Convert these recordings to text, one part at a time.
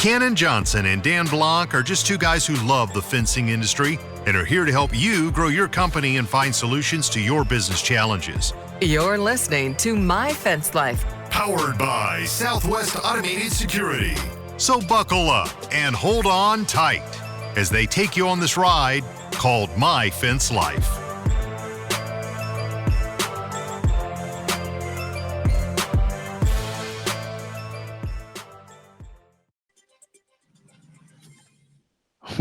Ken Johnson and Dan Blanc are just two guys who love the fencing industry and are here to help you grow your company and find solutions to your business challenges. You're listening to My Fence Life, Powered by Southwest Automated Security. So buckle up and hold on tight as they take you on this ride called My Fence Life.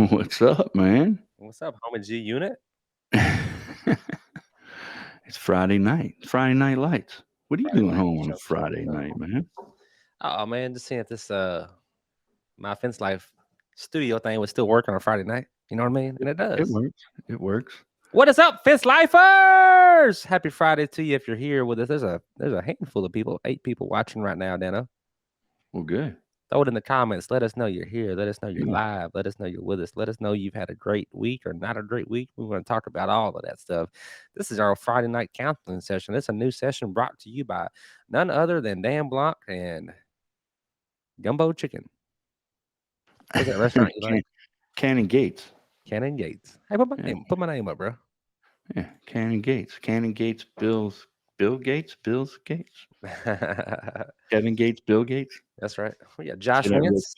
What's up, man? What's up, homie G Unit? It's Friday night. Friday Night Lights. What are you doing home on a Friday night, man? Oh man, just seeing if this My Fence Life studio thing was still working on Friday night. You know what I mean? And it does. It works. It works. What is up, Fence Lifers? Happy Friday to you if you're here with us. There's a handful of people, 8 people watching right now, Dano. Well, good. Throw it in the comments. Let us know you're here. Let us know you're live. Let us know you're with us. Let us know you've had a great week or not a great week. We want to talk about all of that stuff. This is our Friday night counseling session. It's a new session brought to you by none other than Dan Blanc and Gumbo Chicken. What's that restaurant you like? Cannon Gates. Cannon Gates. Hey, put my name up, bro. Yeah, Cannon Gates. Cannon Gates, Bill Gates. Kevin Gates, Bill Gates. That's right. We got Josh Wentz,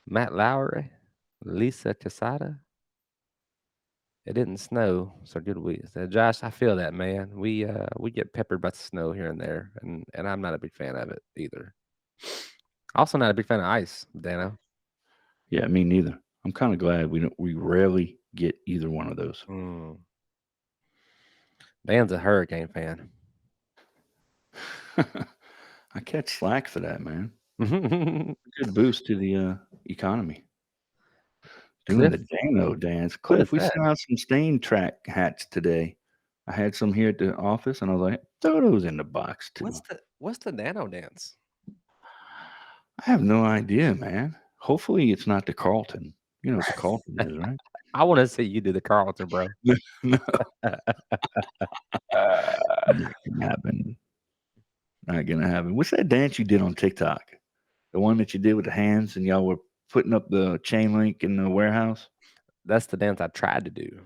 Matt Lowry, Lisa Casada. It didn't snow, so good we. So Josh, I feel that, man. We get peppered by the snow here and there, and I'm not a big fan of it either. Also, not a big fan of ice, Dano. Yeah, me neither. I'm kind of glad we rarely get either one of those. Dan's a hurricane fan. I catch slack for that, man. Good boost to the economy. Doing the Dano dance. Cliff, we sent out some stain track hats today. I had some here at the office, and I was like, throw those in the box, too. What's the Dano dance? I have no idea, man. Hopefully it's not the Carlton. You know what the Carlton is, right? I want to see you do the Carlton, bro. No. Not gonna happen. What's that dance you did on TikTok? The one that you did with the hands and y'all were putting up the chain link in the warehouse? That's the dance I tried to do.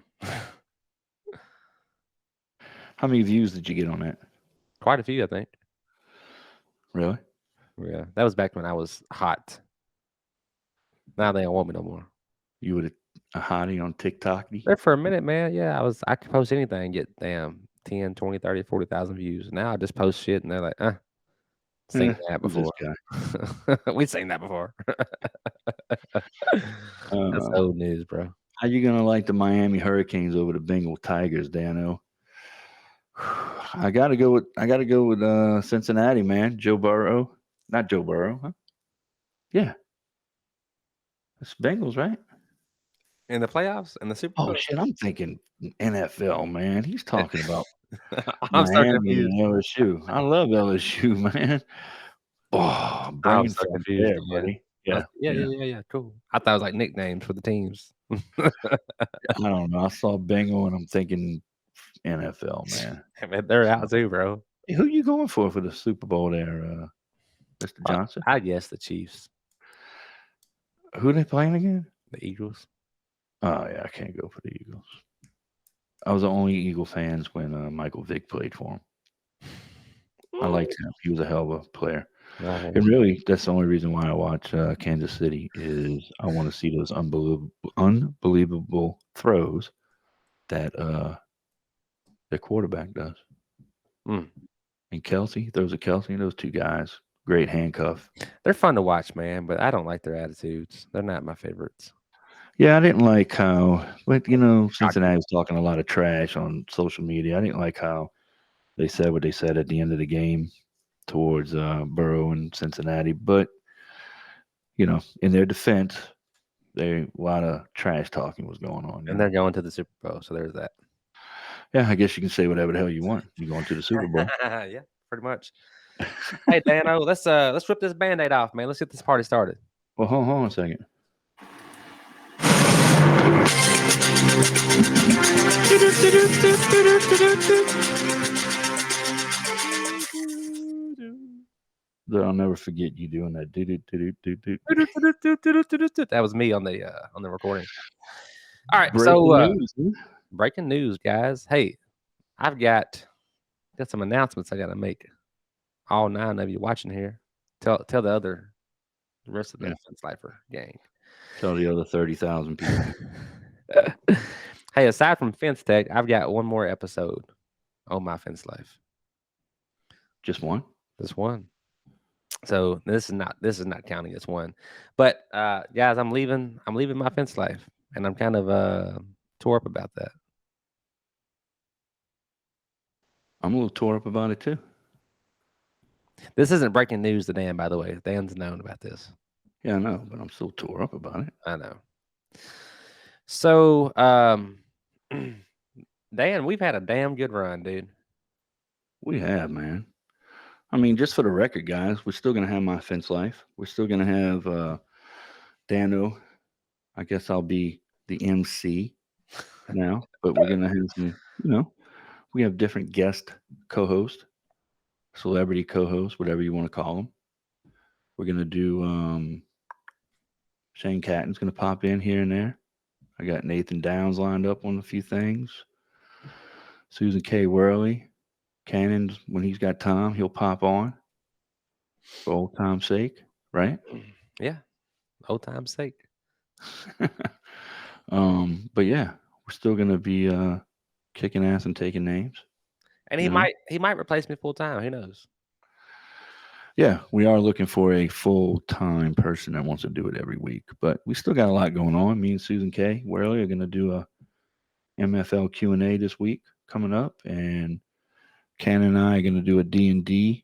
How many views did you get on that? Quite a few, I think. Really? Yeah. That was back when I was hot. Now they don't want me no more. You were a hottie on TikTok? There for a minute, man. Yeah, I could post anything and get 10, 20, 30, 40,000 views. Now I just post shit and they're like, seen that before. We've seen that before. That's old news, bro. How you gonna like the Miami Hurricanes over the Bengal Tigers, Dano? I gotta go with Cincinnati, man. Joe Burrow. Not Joe Burrow, huh? Yeah. It's Bengals, right? In the playoffs and the Super Bowl. Oh shit, I'm thinking NFL, man. He's talking about I'm so Miami confused. and LSU. I love LSU, man. Oh, I'm so confused, there, buddy. Yeah. Yeah. Cool. I thought it was like nicknames for the teams. I don't know. I saw Bengal and I'm thinking NFL, man. Man, they're out too, bro. Hey, who you going for the Super Bowl there, Mr. Johnson? I guess the Chiefs. Who are they playing again? The Eagles. Oh, yeah, I can't go for the Eagles. I was the only Eagle fans when Michael Vick played for him. I liked him. He was a hell of a player. Right. And really, that's the only reason why I watch Kansas City is I want to see those unbelievable throws that their quarterback does. And Kelsey, those two guys, great handcuff. They're fun to watch, man, but I don't like their attitudes. They're not my favorites. Yeah, I didn't like how, but Cincinnati was talking a lot of trash on social media. I didn't like how they said what they said at the end of the game towards Burrow and Cincinnati. But, in their defense, a lot of trash talking was going on. And they're going to the Super Bowl, so there's that. Yeah, I guess you can say whatever the hell you want. You're going to the Super Bowl. Yeah, pretty much. Hey, Dano, let's rip this Band-Aid off, man. Let's get this party started. Well, hold on a second. I'll never forget you doing that. That was me on the recording. All right, Breaking news. Breaking news, guys. Hey, I've got some announcements I got to make. All 9 of you watching here, tell the rest of the Fence Lifer gang. Tell the other 30,000 people. Hey, aside from Fence Tech, I've got one more episode on my Fence Life. Just one? Just one. So this is not counting as one. But guys, I'm leaving my Fence Life, and I'm kind of tore up about that. I'm a little tore up about it too. This isn't breaking news to Dan, by the way. Dan's known about this. Yeah, I know, but I'm still tore up about it. I know. So, Dan, we've had a damn good run, dude. We have, man. I mean, just for the record, guys, we're still going to have my Fence Life. We're still going to have Dano. I guess I'll be the MC now, but we're going to have some, we have different guest co-hosts, celebrity co-hosts, whatever you want to call them. We're going to do Shane Catton's going to pop in here and there. I got Nathan Downs lined up on a few things. Susan K. Worley. Cannon, when he's got time, he'll pop on for old time's sake, right? Yeah, old time's sake. But yeah, we're still gonna be kicking ass and taking names. And he might replace me full time. Who knows? Yeah, we are looking for a full-time person that wants to do it every week. But we still got a lot going on. Me and Susan K. Worley are gonna do a MFL Q&A this week coming up, and Ken and I are going to do a D&D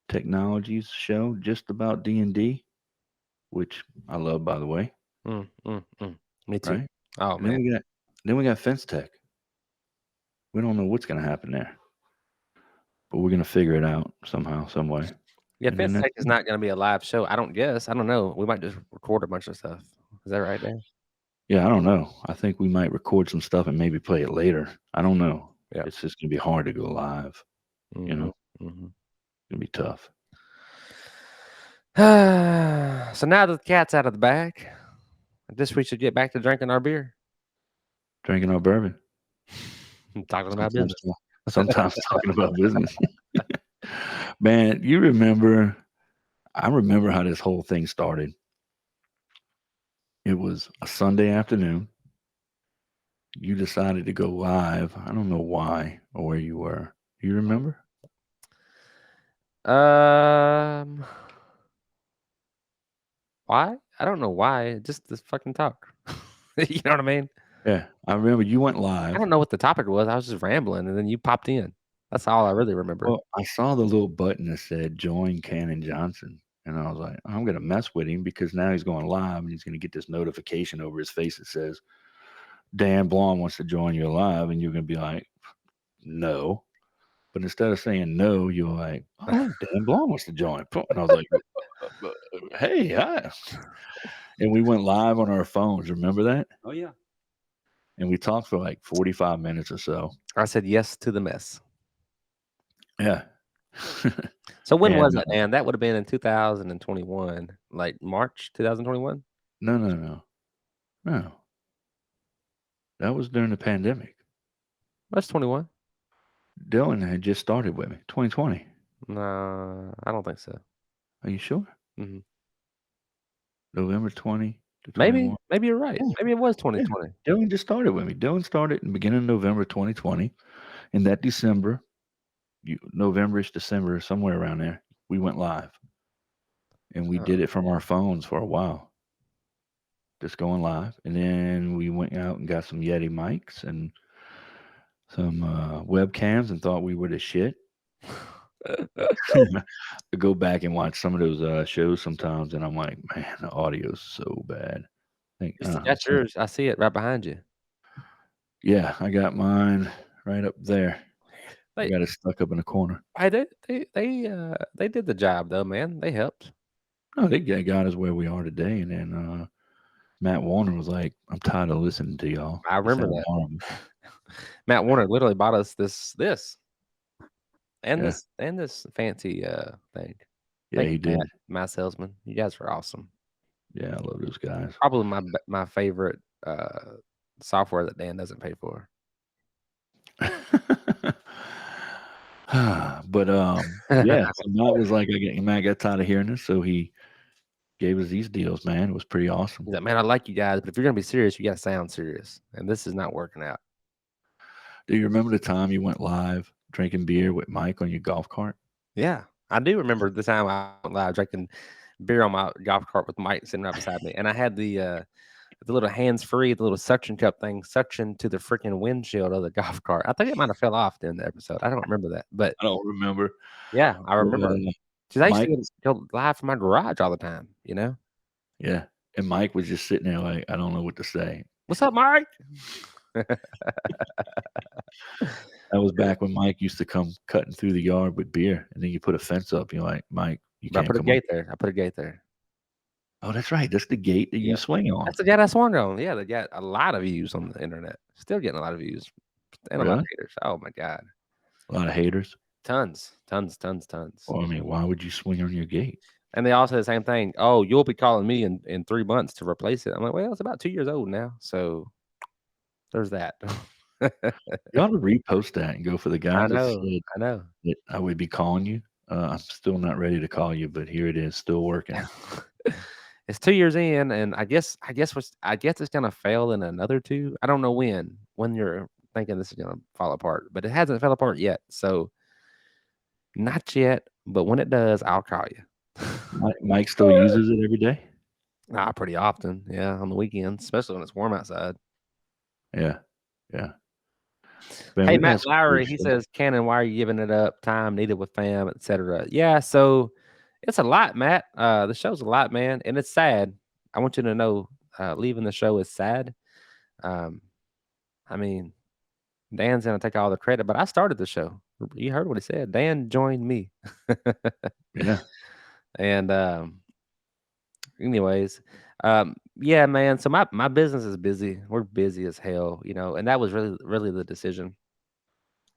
technologies show just about D&D, which I love, by the way. Me too. Right? Oh, and man. Then we got Fence Tech. We don't know what's going to happen there, but we're going to figure it out somehow, some way. Yeah, Fence Tech is not going to be a live show. I don't guess. I don't know. We might just record a bunch of stuff. Is that right, Dan? Yeah, I don't know. I think we might record some stuff and maybe play it later. I don't know. Yeah. It's just going to be hard to go live. Mm-hmm. It's going to be tough. So now that the cat's out of the bag, I guess we should get back to drinking our beer. Drinking our bourbon. Talking about business. Sometimes talking about business. Man, I remember how this whole thing started. It was a Sunday afternoon. You decided to go live. I don't know why or where you were. Do you remember? Why? I don't know why. Just this fucking talk. You know what I mean? Yeah, I remember you went live. I don't know what the topic was. I was just rambling, and then you popped in. That's all I really remember. Well, I saw the little button that said "Join Cannon Johnson," and I was like, "I'm gonna mess with him because now he's going live and he's gonna get this notification over his face that says Dan Blanc wants to join you live," and you're gonna be like, "No." But instead of saying no, you're like, "Oh, Dan Blanc wants to join," and I was like, "Hey, hi!" And we went live on our phones. Remember that? Oh yeah. And we talked for like 45 minutes or so. I said yes to the mess. Yeah. So when was it, man? That would have been in 2021, like March 2021? No. That was during the pandemic. That's 21. Dylan had just started with me. 2020. No, I don't think so. Are you sure? Mm-hmm. November 20 to 21. Maybe you're right. Yeah. Maybe it was 2020. Yeah. Dylan just started with me. Dylan started in the beginning of November 2020. In that December, November-ish, December, somewhere around there, we went live. And we did it from our phones for a while. Just going live. And then we went out and got some Yeti mics and some webcams and thought we were the shit. I go back and watch some of those shows sometimes, and I'm like, man, the audio's so bad. That's yours. I see it right behind you. Yeah, I got mine right up there. I got it stuck up in the corner. Hey, they did the job though, man. They helped. No, they got us where we are today, and then Matt Warner was like, "I'm tired of listening to y'all." I remember that. Matt Warner literally bought us this and this fancy thing. Yeah, Thank he you, did. Matt, my salesman. You guys are awesome. Yeah, I love those guys. Probably my favorite software that Dan doesn't pay for. But yeah, so Matt was like, Matt got tired of hearing this, so he gave us these deals, man. It was pretty awesome. He's like, man, I like you guys, but if you're gonna be serious, you gotta sound serious. And this is not working out. Do you remember the time you went live drinking beer with Mike on your golf cart? Yeah. I do remember the time I went live drinking beer on my golf cart with Mike sitting right beside me. And I had the little hands-free, the little suction cup thing suction to the freaking windshield of the golf cart. I think it might have fell off during the episode. I don't remember that. But I don't remember. yeah, I remember. Because I used to go live from my garage all the time, you know? Yeah. And Mike was just sitting there like, I don't know what to say. What's up, Mike? That was back when Mike used to come cutting through the yard with beer, and then you put a fence up. You're like, Mike, you can't come up. I put a gate there. Oh, that's right. That's the gate that you swing on. That's the gate I swung on. Yeah, they got a lot of views on the internet. Still getting a lot of views. And a lot of haters. Oh, my God. A lot of haters? Tons. Well, I mean, why would you swing on your gate? And they all say the same thing. Oh, you'll be calling me in 3 months to replace it. I'm like, well, it's about 2 years old now. So there's that. You ought to repost that and go for the guys I that know. that I would be calling you. I'm still not ready to call you, but here it is, still working. It's 2 years in, and I guess it's gonna fail in another 2. I don't know when you're thinking this is gonna fall apart, but it hasn't fell apart yet. So not yet, but when it does, I'll call you. Mike still uses it every day? Pretty often, yeah, on the weekends, especially when it's warm outside. Yeah. Man, hey, Matt Lowry, he says, Cannon, why are you giving it up? Time needed with fam, etc. Yeah, so it's a lot, Matt. The show's a lot, man, and it's sad. I want you to know, leaving the show is sad. I mean, Dan's gonna take all the credit, but I started the show. You heard what he said. Dan joined me. Yeah. And anyways, yeah, man. So my business is busy. We're busy as hell, you know, and that was really the decision.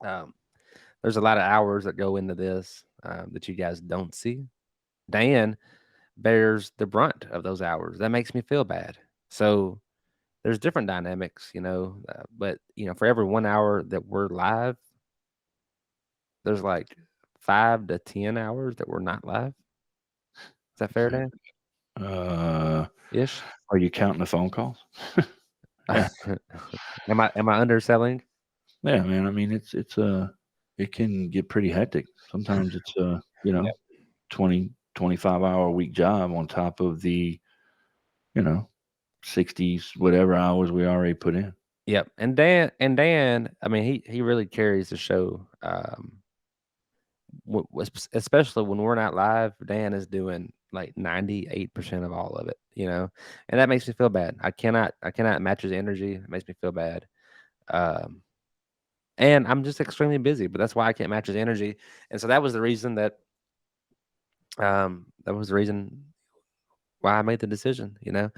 There's a lot of hours that go into this that you guys don't see. Dan bears the brunt of those hours. That makes me feel bad. So there's different dynamics, you know, but you know, for every 1 hour that we're live, there's like 5 to 10 hours that we're not live. Is that fair, Dan? Ish. Are you counting the phone calls? Am I underselling? Yeah, man. I mean, it's it can get pretty hectic. Sometimes it's you know, 20, 25-hour a week job on top of the, you know, 60s whatever hours we already put in. Yep. And Dan, I mean, he really carries the show. Especially when we're not live, Dan is doing like 98% of all of it, you know, and that makes me feel bad. I cannot match his energy. It makes me feel bad. And I'm just extremely busy, but that's why I can't match his energy. And so that was the reason why I made the decision, you know.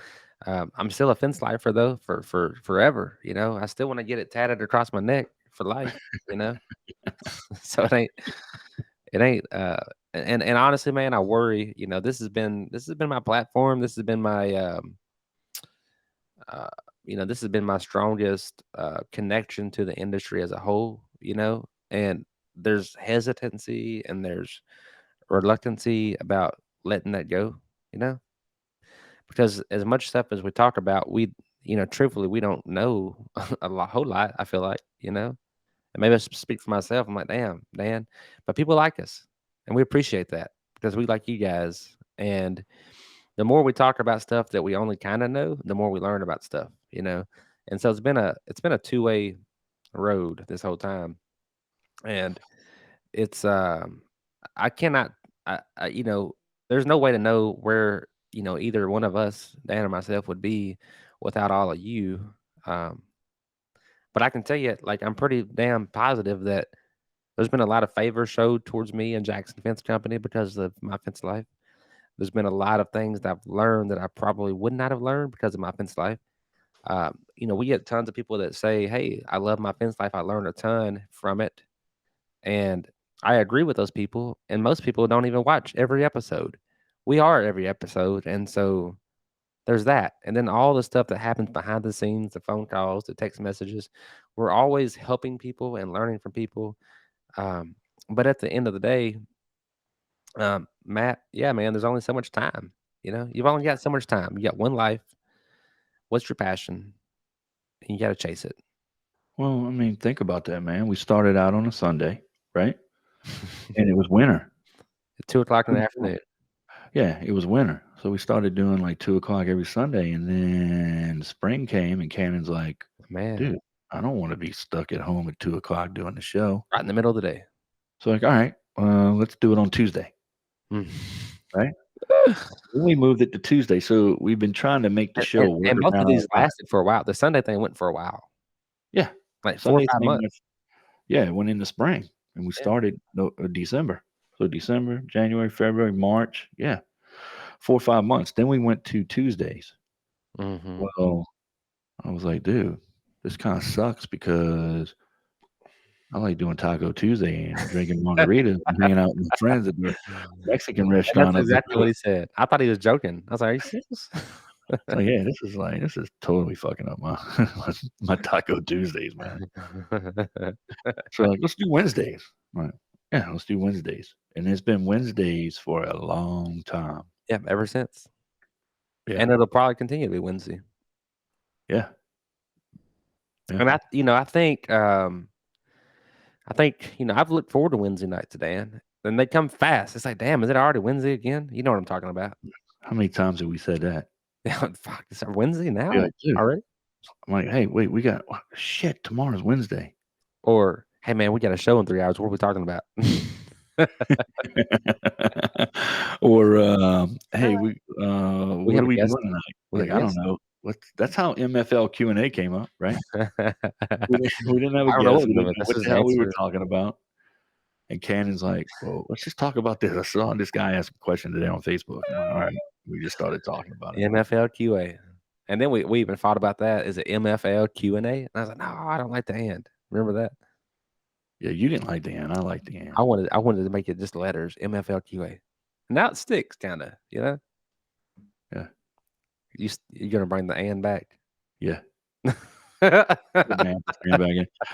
I'm still a fence lifer though, for forever, you know. I still want to get it tatted across my neck for life, you know. So it ain't and honestly, man, I worry, you know, this has been my platform. This has been my you know, this has been my strongest connection to the industry as a whole, you know, and there's hesitancy and there's reluctancy about letting that go, you know, because as much stuff as we talk about, we, you know, truthfully, we don't know whole lot, I feel like, you know, and maybe I speak for myself. I'm like, damn, Dan, but people like us and we appreciate that because we like you guys. And the more we talk about stuff that we only kind of know, the more we learn about stuff, you know? And so it's been a two-way road this whole time. And it's, I cannot, you know, there's no way to know where, you know, either one of us, Dan or myself, would be without all of you. But I can tell you, like, I'm pretty damn positive that there's been a lot of favor showed towards me and Jackson Fence Company because of my fence life. There's been a lot of things that I've learned that I probably would not have learned because of my fence life. You know, we get tons of people that say, hey, I love my fence life. I learned a ton from it. And I agree with those people, and most people don't even watch every episode. We are every episode, and so there's that. And then all the stuff that happens behind the scenes, the phone calls, the text messages. We're always helping people and learning from people. But at the end of the day, Matt, yeah, man, there's only so much time. You've only got so much time. You got one life. What's your passion? And you got to chase it. Well, I mean, think about that, man. We started out on a Sunday, right? And it was winter. At 2:00 in the afternoon. Yeah, it was winter. So we started doing like 2:00 every Sunday. And then spring came and Cannon's like, Man, dude, I don't want to be stuck at home at 2:00 doing the show. right in the middle of the day. So like, all right, let's do it on Tuesday. Right? Then we moved it to Tuesday. So we've been trying to make the show. And both of these lasted for a while. The Sunday thing went for a while. Yeah. Like 4 or 5 months. It went in the spring. And we started December. So December, January, February, March. Yeah. 4 or 5 months. Then we went to Tuesdays. Well, I was like, dude, this kind of sucks because I like doing Taco Tuesday and drinking margaritas and hanging out with my friends at the Mexican restaurant. That's exactly what he said. I thought he was joking. I was like, are you serious? So yeah, this is totally fucking up my Taco Tuesdays, man. So like, let's do Wednesdays. Right. Yeah, let's do Wednesdays. And it's been Wednesdays for a long time. Yeah, ever since. Yeah. And it'll probably continue to be Wednesday. Yeah. And I think I've looked forward to Wednesday nights, Dan. And they come fast. It's like, damn, is it already Wednesday again? You know what I'm talking about. How many times have we said that? Fuck, it's Wednesday now? Like, already? I'm like, hey, wait, we got shit, tomorrow's Wednesday. Or, hey man, we got a show in 3 hours. What are we talking about? Or hey, what are we doing tonight? Like, I don't know. That's how MFL Q&A came up, right? we didn't have a guest. What the hell we were talking about? And Cannon's like, well, let's just talk about this. I saw this guy ask a question today on Facebook. Like, all right, we just started talking about it. MFL QA. And then we even thought about that. Is it MFL Q&A? And I was like, no, I don't like the and. Remember that? Yeah, you didn't like the and. I like the and. I wanted to make it just letters, MFL QA. Now it sticks, kind of, Yeah. You're gonna bring the and back? Yeah.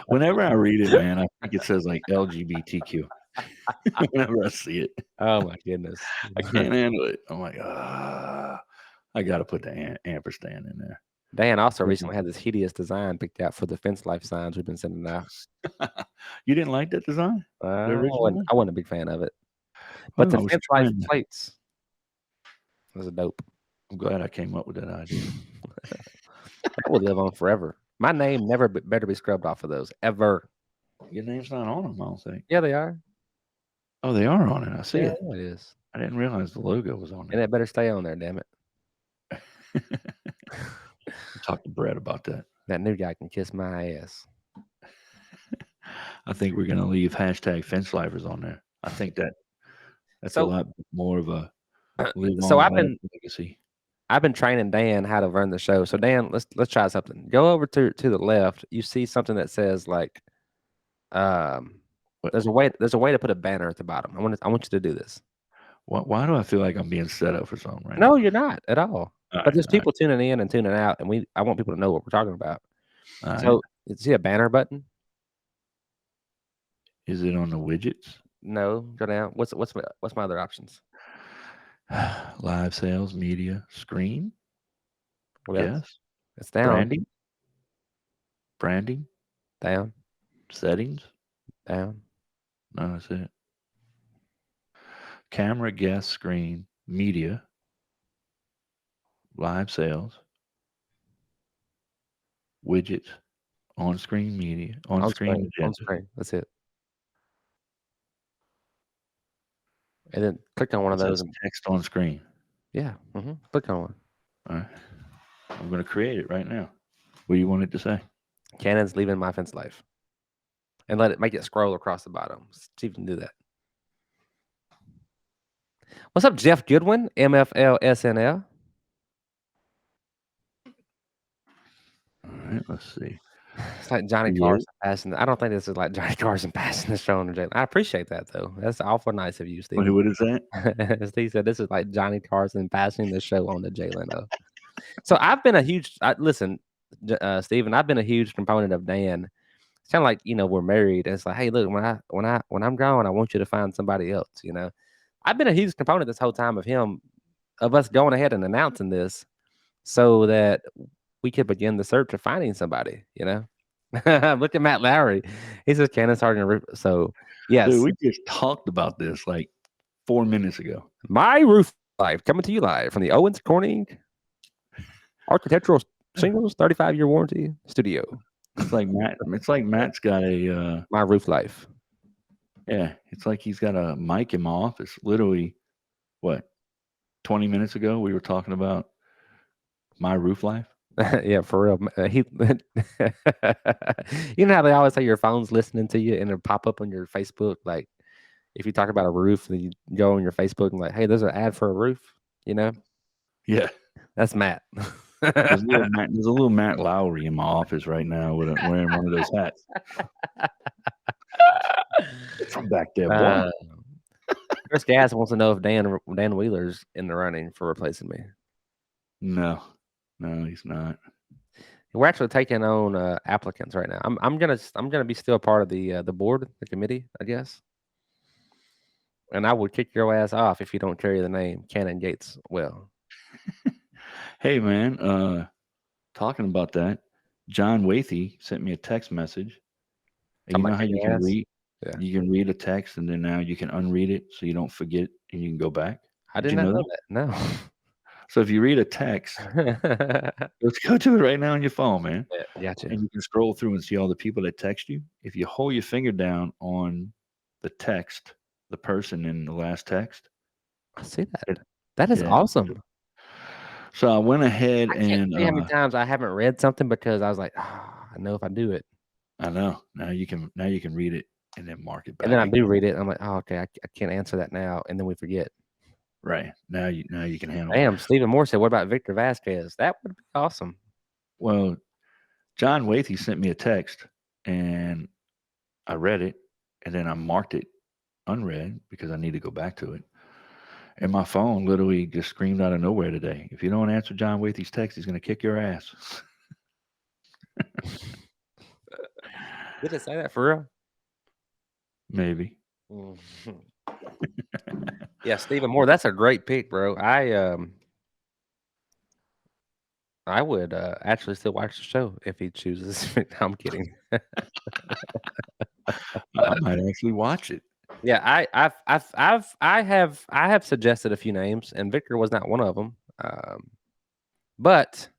Whenever I read it, man, I think it says like LGBTQ. Whenever I see it. Oh my goodness. I can't handle it. I'm like, I gotta put the ampersand in there. Dan also recently had this hideous design picked out for the Fence Life signs we've been sending out. You didn't like that design? I wasn't a big fan of it. But the Fence Life plates was a dope. I'm glad I came up with that idea. That would live on forever. My name better be scrubbed off of those ever. Your name's not on them, I don't think. Yeah, they are. Oh, they are on it. I see it. It is. I didn't realize the logo was on there. And it better stay on there, damn it. Talk to Brett about that. That new guy can kiss my ass. I think we're gonna leave #Fence Lifers on there. I think that's a lot more of a legacy. I've been training Dan how to run the show. So Dan, let's try something. Go over to the left. You see something that says like, there's a way to put a banner at the bottom. I want you to do this. Why do I feel like I'm being set up for something right now? No, you're not at all. But there's people tuning in and tuning out, and I want people to know what we're talking about. So you see a banner button? Is it on the widgets? No, go down. What's my other options? Live sales, media, screen. Yes. It's down. Branding. Down. Settings. Down. No, that's it. Camera, guest, screen, media, live sales, widgets, on-screen media, on-screen. That's it. And then click on one of those. Text on screen. Yeah. Click on one. All right. I'm going to create it right now. What do you want it to say? Cannon's leaving my fence life. And make it scroll across the bottom. See if you can do that. What's up, Jeff Goodwin, MFL SNL? All right, let's see. It's like Johnny Carson passing. I don't think this is like Johnny Carson passing the show on the Jalen. I appreciate that though. That's awful nice of you, Wait, Steve. what is that? Steve said this is like Johnny Carson passing the show on the Jalen. So I've been a huge. Listen, Steven, I've been a huge component of Dan. It's kind of like we're married. And it's like, hey, look, when I'm gone, I want you to find somebody else. I've been a huge component this whole time of us going ahead and announcing this, so that we could begin the search of finding somebody. Look at Matt Lowry. He says Cannon Sergeant. So yes, Dude, we just talked about this like 4 minutes ago. My Roof Life coming to you live from the Owens Corning Architectural Shingles 35-year warranty studio. It's like Matt's got a My Roof Life. Yeah, it's like he's got a mic in my office. Literally, 20 minutes ago we were talking about My Roof Life. Yeah, for real. You know how they always say your phone's listening to you and it'll pop up on your Facebook, like if you talk about a roof, then you go on your Facebook and like, hey, there's an ad for a roof. Yeah, that's Matt. There's a little Matt Lowry in my office right now wearing one of those hats. From back there, boy. Chris Gass wants to know if Dan Wheeler's in the running for replacing me. No, he's not. We're actually taking on applicants right now. I'm gonna be still part of the board, the committee, I guess. And I would kick your ass off if you don't carry the name Cannon Gates well. Hey man, talking about that, John Wathy sent me a text message. You know how you can read? Yeah. You can read a text and then now you can unread it so you don't forget and you can go back. I did not know that. No. So if you read a text, let's go to it right now on your phone, man. Yeah, gotcha. And you can scroll through and see all the people that text you. If you hold your finger down on the text, the person in the last text. I see that. That is awesome. So I went ahead and how many times I haven't read something because I was like, I know if I do it. I know. Now you can read it and then mark it back. And then I do read it. And I'm like, okay, I can't answer that now. And then we forget. Right. Now you can handle it. Damn, Stephen Moore said, what about Victor Vasquez? That would be awesome. Well, John Wathy sent me a text and I read it and then I marked it unread because I need to go back to it. And my phone literally just screamed out of nowhere today. If you don't answer John Wathy's text, he's going to kick your ass. Did it say that for real? Maybe. Yeah, Stephen Moore. That's a great pick, bro. I would actually still watch the show if he chooses. I'm kidding. I might actually watch it. Yeah, I have suggested a few names, and Victor was not one of them. But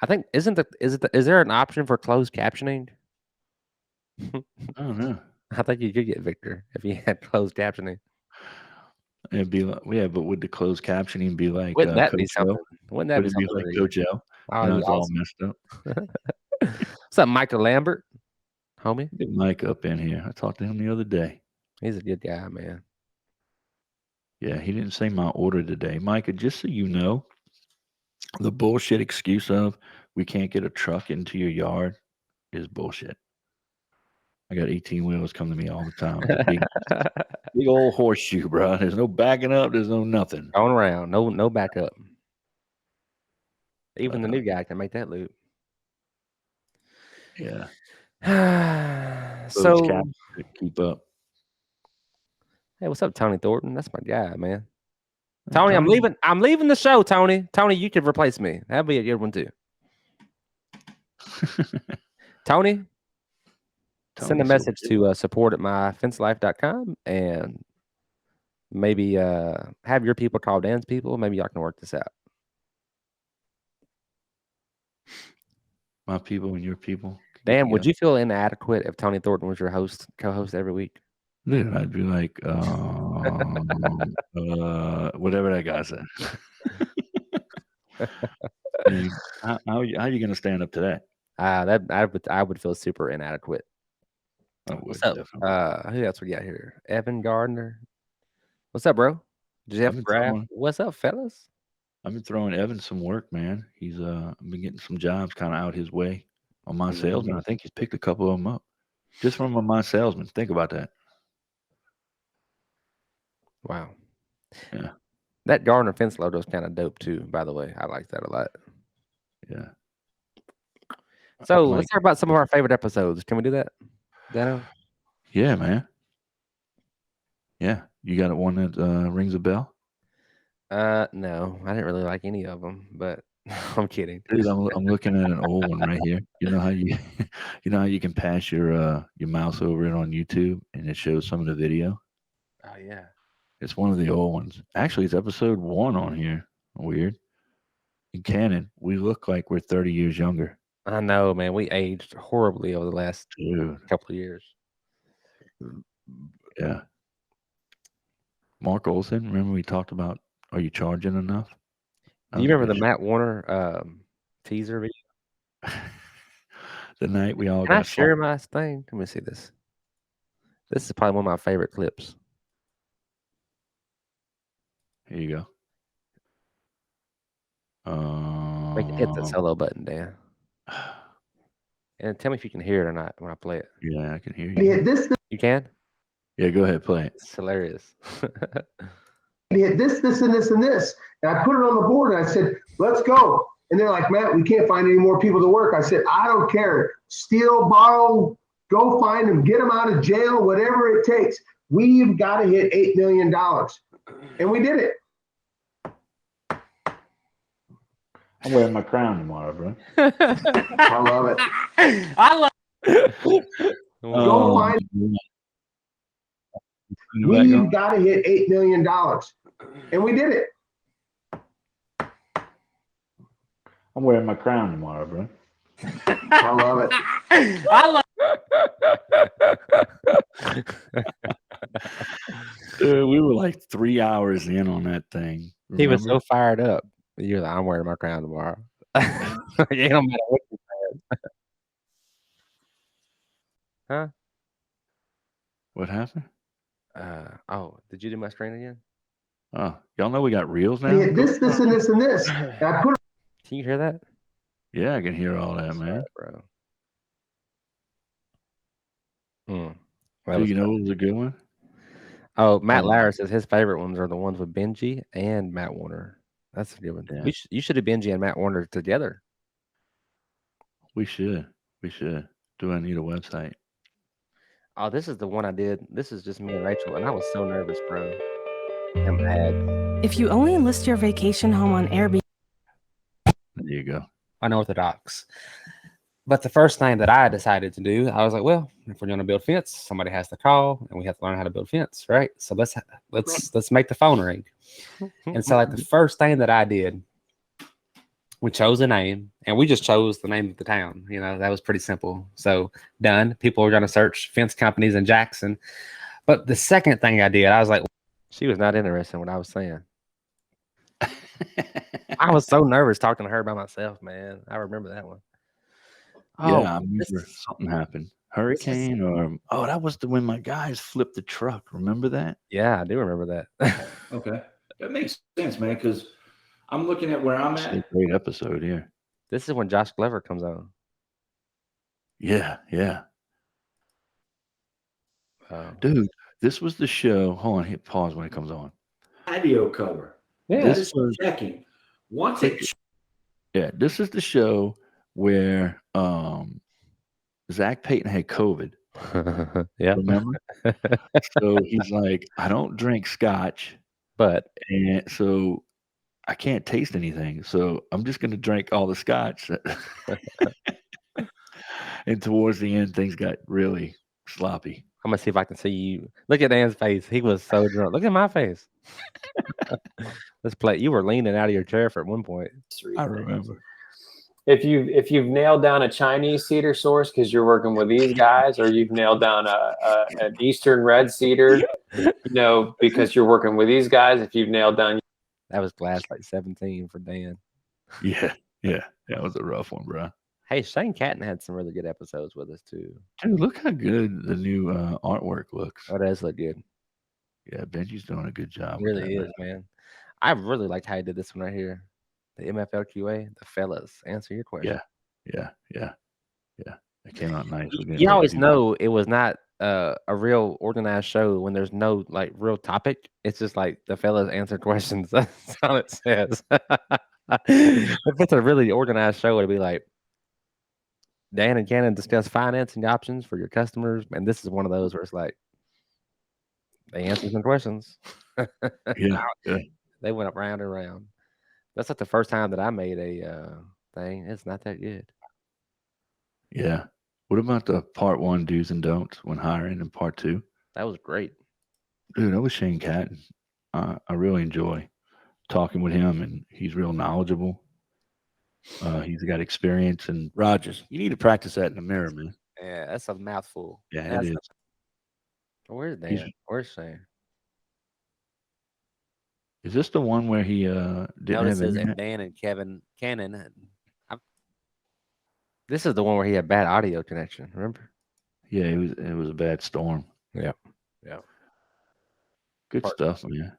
I think is there an option for closed captioning? I don't know. I think you could get Victor if you had closed captioning. It'd be like, yeah, but would the closed captioning be like Wouldn't that Coach be something? Wouldn't that be like Coach L? Oh, it's all messed up. What's up, Michael Lambert? Homie? Get Mike up in here. I talked to him the other day. He's a good guy, man. Yeah, he didn't say my order today. Micah, just so you know, the bullshit excuse of we can't get a truck into your yard is bullshit. I got 18 wheels come to me all the time. Big old horseshoe, bro. There's no backing up. There's no nothing. Going around. No backup. Even the new guy can make that loop. Yeah. So keep up. Hey, what's up, Tony Thornton? That's my guy, man. Tony, I'm leaving the show, Tony. Tony, you could replace me. That'd be a good one too. Tony, send a message to support@myfencelife.com and maybe have your people call Dan's people. Maybe y'all can work this out. My people and your people. Dan, would you feel inadequate if Tony Thornton was your co-host every week? Dude, I'd be like, whatever that guy said. How are you going to stand up to that? I would feel super inadequate. What's up? Who else we got here? Evan Gardner. What's up, bro? Jeff Graff. What's up, fellas? I've been throwing Evan some work, man. He's been getting some jobs kind of out his way. On My Salesman, I think he's picked a couple of them up. Just from My Salesman. Think about that. Wow. Yeah. That Gardner fence logo is kind of dope too, by the way. I like that a lot. Yeah. So let's talk about some of our favorite episodes. Can we do that, Dano? Yeah, man. Yeah. You got one that rings a bell? No, I didn't really like any of them, but I'm kidding. Dude, I'm looking at an old one right here. You know how you can pass your mouse over it on YouTube and it shows some of the video? Oh yeah. It's one of the old ones. Actually, it's episode 1 on here. Weird. In canon, we look like we're 30 years younger. I know, man. We aged horribly over the last couple of years. Yeah. Mark Olson, remember we talked about, are you charging enough? Do you remember the Matt Warner teaser video? The night we all Can I got share my thing? Let me see this. This is probably one of my favorite clips. Here you go. Hit the solo button, Dan. And tell me if you can hear it or not when I play it. Yeah, I can hear you. You can? Yeah, go ahead, play it. It's hilarious. He had this, and this. And I put it on the board and I said, let's go. And they're like, Matt, we can't find any more people to work. I said, I don't care. Steal, borrow, go find them, get them out of jail, whatever it takes. We've got to hit $8 million. And we did it. I'm wearing my crown tomorrow, bro. I love it. I love Go find We've got to hit $8 million. And we did it. I'm wearing my crown tomorrow, bro. I love it. I love Dude, we were like 3 hours in on that thing. Remember? He was so fired up. You're like, I'm wearing my crown tomorrow. It don't matter what you said. Huh? What happened? Did you do my screen again? Oh, y'all know we got reels now? He had this, and this. And I put Can you hear that? Yeah, I can hear all that, man. Bro. Dude, you know what was a good one? Oh, Matt Lauer says his favorite ones are the ones with Benji and Matt Warner. That's a good one. Yeah. You should have Benji and Matt Warner together. We should. Do I need a website? Oh, this is the one I did. This is just me and Rachel, and I was so nervous, bro. I'm mad. If you only list your vacation home on Airbnb. There you go. unorthodox. But the first thing that I decided to do, I was like, well, if we're going to build fence, somebody has to call, and we have to learn how to build fence, right? So let's make the phone ring. And so, like, the first thing that I did, we chose a name, and we just chose the name of the town. You know, that was pretty simple. So done. People were going to search fence companies in Jackson. But the second thing I did, I was like, she was not interested in what I was saying. I was so nervous talking to her by myself, man. I remember that one. Yeah, I remember something happened. Hurricane that was when my guys flipped the truck. Remember that? Yeah, I do remember that. Okay. That makes sense, man, because I'm looking at where I'm at. Great episode here. This is when Josh Glover comes on. Yeah. Dude, this was the show. Hold on, hit pause when it comes on. Patio cover. yeah, This is checking. Once it This is the show where Zach Payton had COVID. Yeah. Remember? So he's like, I don't drink scotch, and so I can't taste anything. So I'm just gonna drink all the scotch. And towards the end, things got really sloppy. I'm gonna see if I can see you. Look at Dan's face. He was so drunk. Look at my face. Let's play. You were leaning out of your chair for at one point. I remember. if you've nailed down a Chinese cedar source because you're working with these guys, or you've nailed down an Eastern red cedar, because you're working with these guys. If you've nailed down, That was glass like 17 for Dan. Yeah, that was a rough one, bro. Hey, Shane Catton had some really good episodes with us too. Dude, look how good the new artwork looks. Oh, that does look good. Yeah, Benji's doing a good job. It really is, man. I really liked how he did this one right here. The MFL QA, the fellas, answer your question. Yeah. It came out nice. You always know it was not a real organized show when there's no like real topic. It's just like the fellas answer questions. That's all it says. If it's a really organized show, it'd be like Dan and Cannon discuss financing options for your customers, and this is one of those where it's like they answer some questions. Yeah. They went up round and round. That's like the first time that I made a thing. It's not that good. Yeah. What about the part 1 do's and don'ts when hiring and part 2? That was great. Dude, that was Shane Catton. I really enjoy talking with him, and he's real knowledgeable. He's got experience. And Rogers, you need to practice that in the mirror, man. Yeah, that's a mouthful. Yeah, it is. Where's Dan? Where's Shane? Is this the one where he didn't have internet? Dan and Kevin Cannon. This is the one where he had bad audio connection. Remember? Yeah, it was a bad storm. Yeah. Good stuff, man.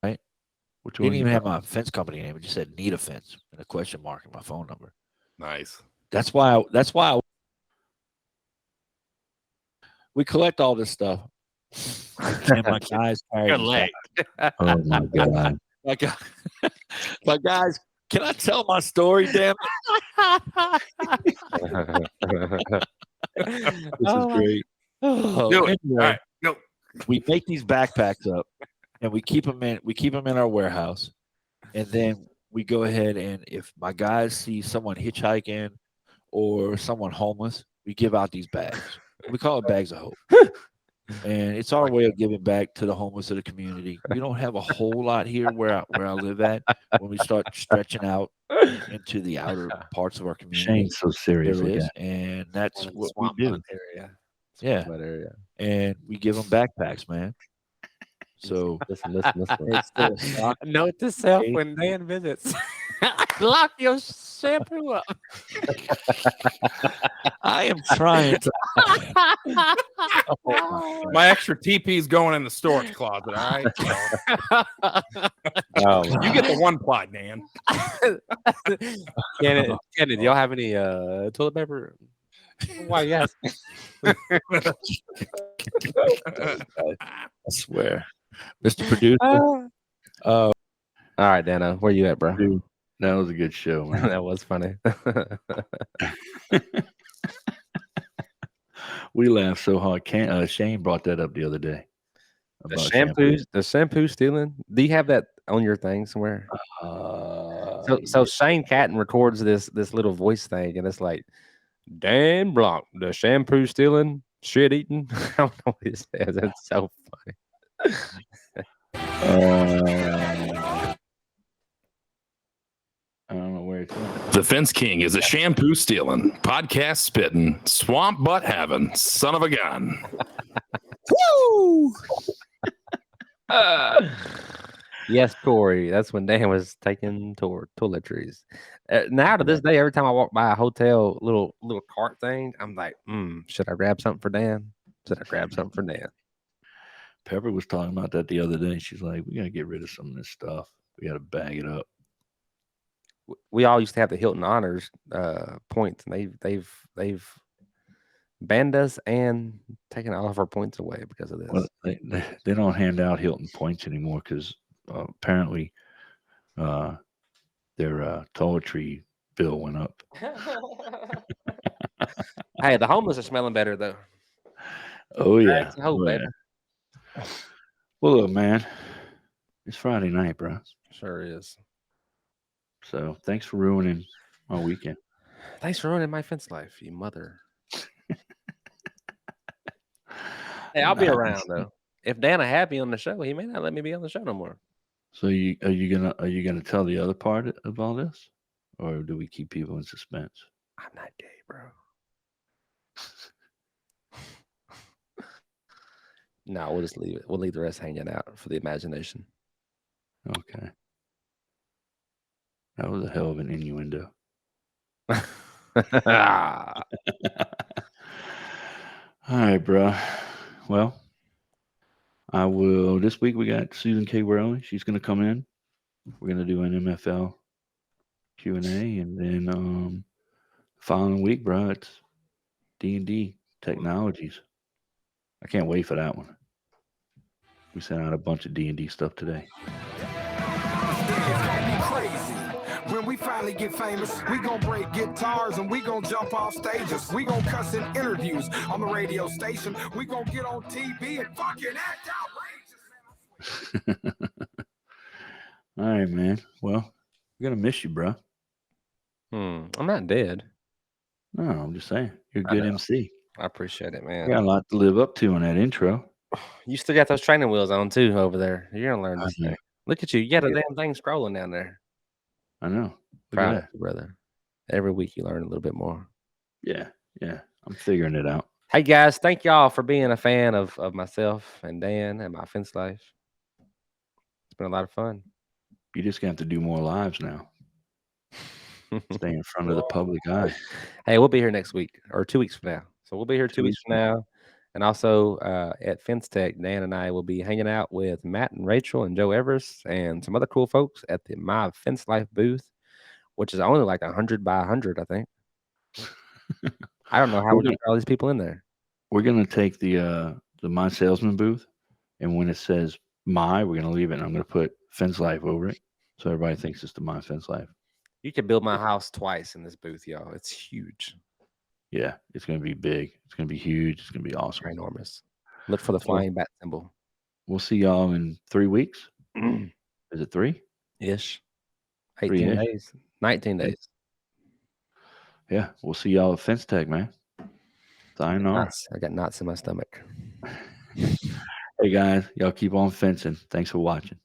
Right? Which Didn't one even you have got? my fence company name. It just said need a fence and a question mark in my phone number. Nice. That's why we collect all this stuff. And my guys carry Oh my god. my guys, can I tell my story, damn it? This is great. Do it. Anyway, All right. No. we make these backpacks up and we keep them in our warehouse. And then we go ahead, and if my guys see someone hitchhiking or someone homeless, we give out these bags. We call it bags of hope. And it's our way of giving back to the homeless of the community. We don't have a whole lot here where I live at. When we start stretching out into the outer parts of our community, Shane's so serious there with is, that. and that's what we Swamp do. Hunt area. Yeah, That area. and we give them backpacks, man. So Listen. Note to self when Dan visits. Lock your shampoo up. I am trying to. My extra TP's going in the storage closet. All right. Oh, You get the one ply, Dan. Cannon, do y'all have any toilet paper? Why, yes. I swear, Mr. Producer. all right, Dana, where you at, bro? Dude, that was a good show, man. That was funny. We laughed so hard. Shane brought that up the other day. The about shampoo stealing. Do you have that on your thing somewhere? So Shane Catton records this little voice thing, and it's like Dan Blanc, the shampoo stealing, shit eating. I don't know what he says. It's so funny. I don't know where it's at. The Fence King is a shampoo stealing, podcast spitting, swamp butt having, son of a gun. Woo! Yes, Corey. That's when Dan was taking toiletries. Now to this day, every time I walk by a hotel little cart thing, I'm like, should I grab something for Dan? Should I grab something for Dan? Pepper was talking about that the other day. She's like, we gotta get rid of some of this stuff. We gotta bag it up. We all used to have the Hilton Honors points, and they've banned us and taken all of our points away because of this. Well, they don't hand out Hilton points anymore because apparently their toiletry bill went up. Hey, the homeless are smelling better though. Oh yeah. That's hope, baby. Well, look, man, it's Friday night, bro. Sure is. So thanks for ruining my weekend. Thanks for ruining my fence life, you mother. Hey, I'll be around though. If Dana had me on the show, he may not let me be on the show no more. So are you gonna tell the other part of all this, or do we keep people in suspense? I'm not gay, bro. No, we'll just leave it. We'll leave the rest hanging out for the imagination. Okay. That was a hell of an innuendo. All right, bro. Well, I will. This week we got Susan K. Worley. She's going to come in We're gonna do an MFL Q&A, and then following week, bro, it's D&D Technologies. I can't wait for that one. We sent out a bunch of D&D stuff today. When we finally get famous, we gonna break guitars and we gonna jump off stages. We gonna cuss in interviews on the radio station. We gonna get on TV and fucking act outrageous. All right, man. Well, we're gonna miss you, bro. I'm not dead. No, I'm just saying. You're a good MC. I appreciate it, man. You got a lot to live up to on that intro. You still got those training wheels on too over there. You're gonna learn this thing. Look at you. You got a damn thing scrolling down there. I know. Proud of you, brother. Every week you learn a little bit more. Yeah. I'm figuring it out. Hey guys, thank y'all for being a fan of myself and Dan and my fence life. It's been a lot of fun. You just gonna have to do more lives now. Stay in front of the public eye. Hey, we'll be here next week or 2 weeks from now. So we'll be here 2 weeks from now. And also at Fence Tech, Dan and I will be hanging out with Matt and Rachel and Joe Everest and some other cool folks at the My Fence Life booth, which is only like 100 by 100, I think. I don't know how we're going to get all these people in there. We're going to take the My Salesman booth, and when it says My, we're going to leave it, and I'm going to put Fence Life over it, so everybody thinks it's the My Fence Life. You could build my house twice in this booth, y'all. It's huge. Yeah, it's going to be big. It's going to be huge. It's going to be awesome. Enormous. Look for the flying bat symbol. We'll see y'all in 3 weeks. Is it 3? Ish. 18 days. 19 days. Yeah, we'll see y'all at Fence Tech, man. Sayonara. I got knots in my stomach. Hey, guys, y'all keep on fencing. Thanks for watching.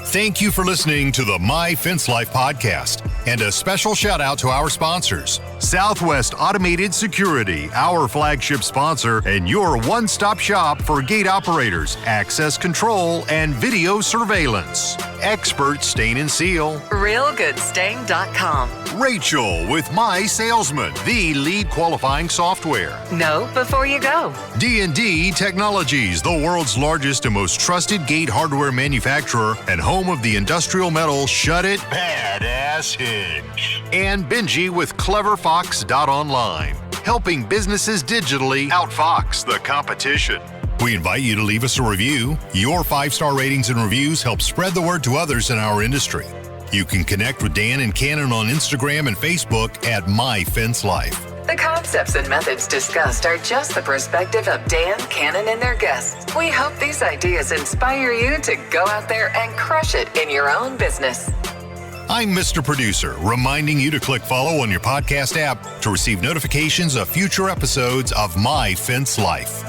Thank you for listening to the My Fence Life podcast. And a special shout out to our sponsors, Southwest Automated Security, our flagship sponsor and your one-stop shop for gate operators, access control, and video surveillance. Expert Stain and Seal. RealGoodStain.com. Rachel with My Salesman, the lead qualifying software. Know before you go. D&D Technologies, the world's largest and most trusted gate hardware manufacturer and home of the industrial metal Shut It Badass Hinge. And Benji with CleverFox.online, helping businesses digitally outfox the competition. We invite you to leave us a review. Your 5-star ratings and reviews help spread the word to others in our industry. You can connect with Dan and Cannon on Instagram and Facebook at My Fence Life. The concepts and methods discussed are just the perspective of Dan, Cannon, and their guests. We hope these ideas inspire you to go out there and crush it in your own business. I'm Mr. Producer, reminding you to click follow on your podcast app to receive notifications of future episodes of My Fence Life.